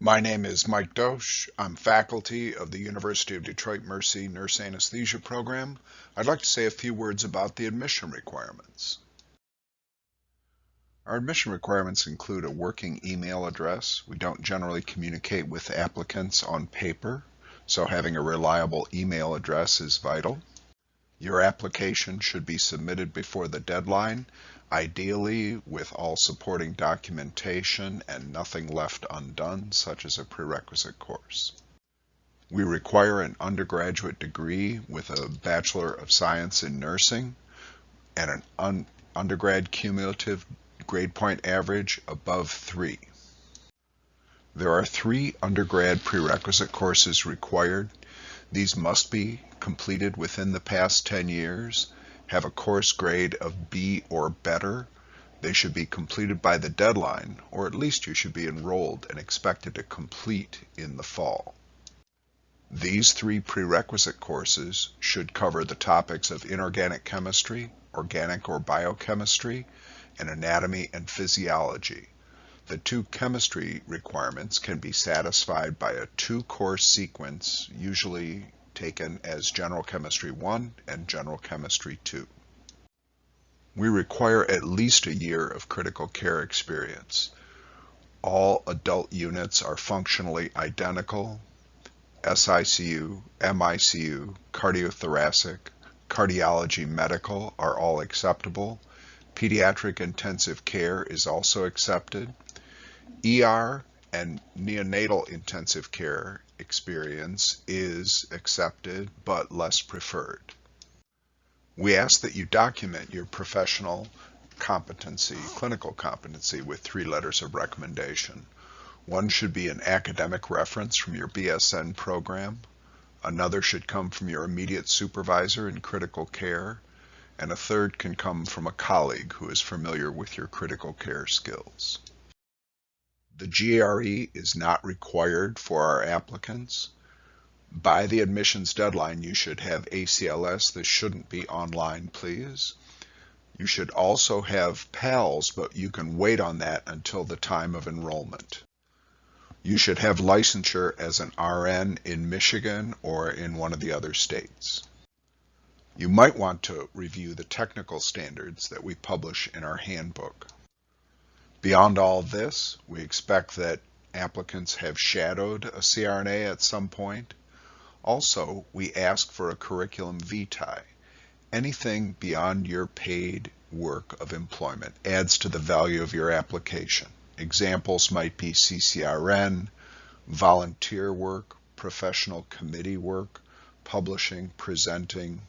My name is Mike Dosch. I'm faculty of the University of Detroit Mercy Nurse Anesthesia Program. I'd like to say a few words about the admission requirements. Our admission requirements include a working email address. We don't generally communicate with applicants on paper, so having a reliable email address is vital. Your application should be submitted before the deadline, ideally with all supporting documentation and nothing left undone, such as a prerequisite course. We require an undergraduate degree with a Bachelor of Science in Nursing and an undergrad cumulative grade point average above 3. There are 3 undergrad prerequisite courses required. These must be completed within the past 10 years, have a course grade of B or better. They should be completed by the deadline, or at least you should be enrolled and expected to complete in the fall. These 3 prerequisite courses should cover the topics of inorganic chemistry, organic or biochemistry, and anatomy and physiology. The 2 chemistry requirements can be satisfied by a 2-course sequence, usually taken as General Chemistry 1 and General Chemistry 2. We require at least a year of critical care experience. All adult units are functionally identical. SICU, MICU, cardiothoracic, cardiology medical are all acceptable. Pediatric intensive care is also accepted. ER and neonatal intensive care experience is accepted but less preferred. We ask that you document your professional competency, clinical competency, with 3 letters of recommendation. One should be an academic reference from your BSN program. Another should come from your immediate supervisor in critical care. And a third can come from a colleague who is familiar with your critical care skills. The GRE is not required for our applicants. By the admissions deadline, you should have ACLS. This shouldn't be online, please. You should also have PALS, but you can wait on that until the time of enrollment. You should have licensure as an RN in Michigan or in one of the other states. You might want to review the technical standards that we publish in our handbook. Beyond all this, we expect that applicants have shadowed a CRNA at some point. Also, we ask for a curriculum vitae. Anything beyond your paid work of employment adds to the value of your application. Examples might be CCRN, volunteer work, professional committee work, publishing, presenting.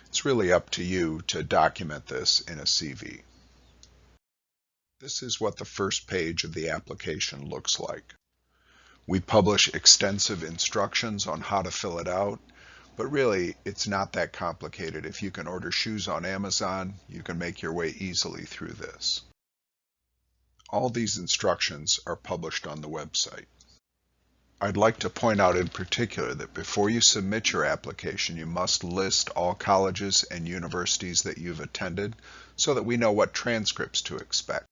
It's really up to you to document this in a CV. This is what the first page of the application looks like. We publish extensive instructions on how to fill it out, but really it's not that complicated. If you can order shoes on Amazon, you can make your way easily through this. All these instructions are published on the website. I'd like to point out in particular that before you submit your application, you must list all colleges and universities that you've attended so that we know what transcripts to expect.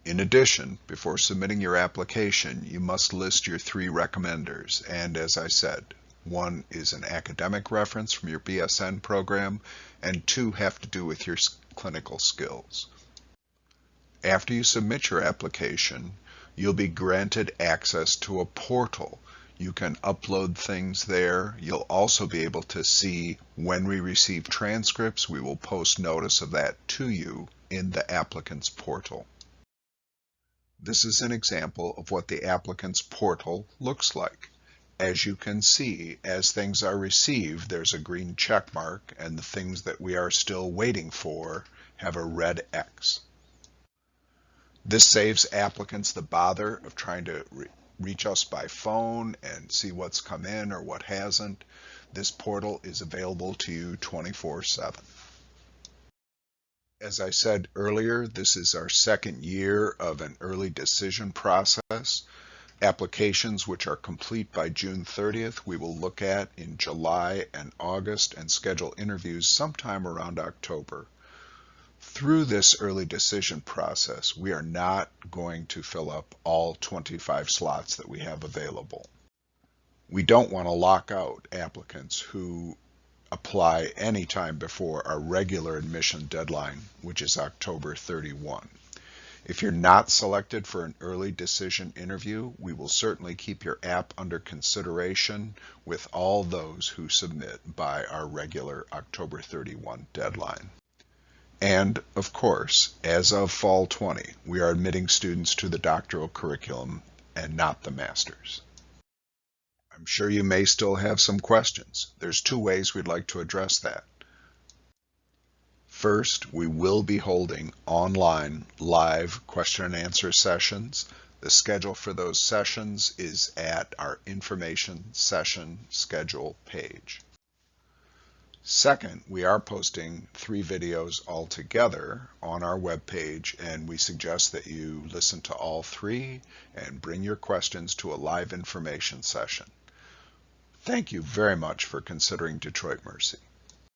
In addition, before submitting your application, you must list your 3 recommenders, and as I said, 1 is an academic reference from your BSN program, and 2 have to do with your clinical skills. After you submit your application, you'll be granted access to a portal. You can upload things there. You'll also be able to see when we receive transcripts. We will post notice of that to you in the applicant's portal. This is an example of what the applicant's portal looks like. As you can see, as things are received, there's a green check mark, and the things that we are still waiting for have a red X. This saves applicants the bother of trying to reach us by phone and see what's come in or what hasn't. This portal is available to you 24/7. As I said earlier, this is our second year of an early decision process. Applications which are complete by June 30th, we will look at in July and August and schedule interviews sometime around October. Through this early decision process, we are not going to fill up all 25 slots that we have available. We don't want to lock out applicants who apply anytime before our regular admission deadline, which is October 31. If you're not selected for an early decision interview, we will certainly keep your app under consideration with all those who submit by our regular October 31 deadline. And, of course, as of Fall 20, we are admitting students to the doctoral curriculum and not the master's. I'm sure you may still have some questions. There's two ways we'd like to address that. First, we will be holding online live question and answer sessions. The schedule for those sessions is at our information session schedule page. Second, we are posting 3 videos altogether on our webpage, and we suggest that you listen to all 3 and bring your questions to a live information session. Thank you very much for considering Detroit Mercy.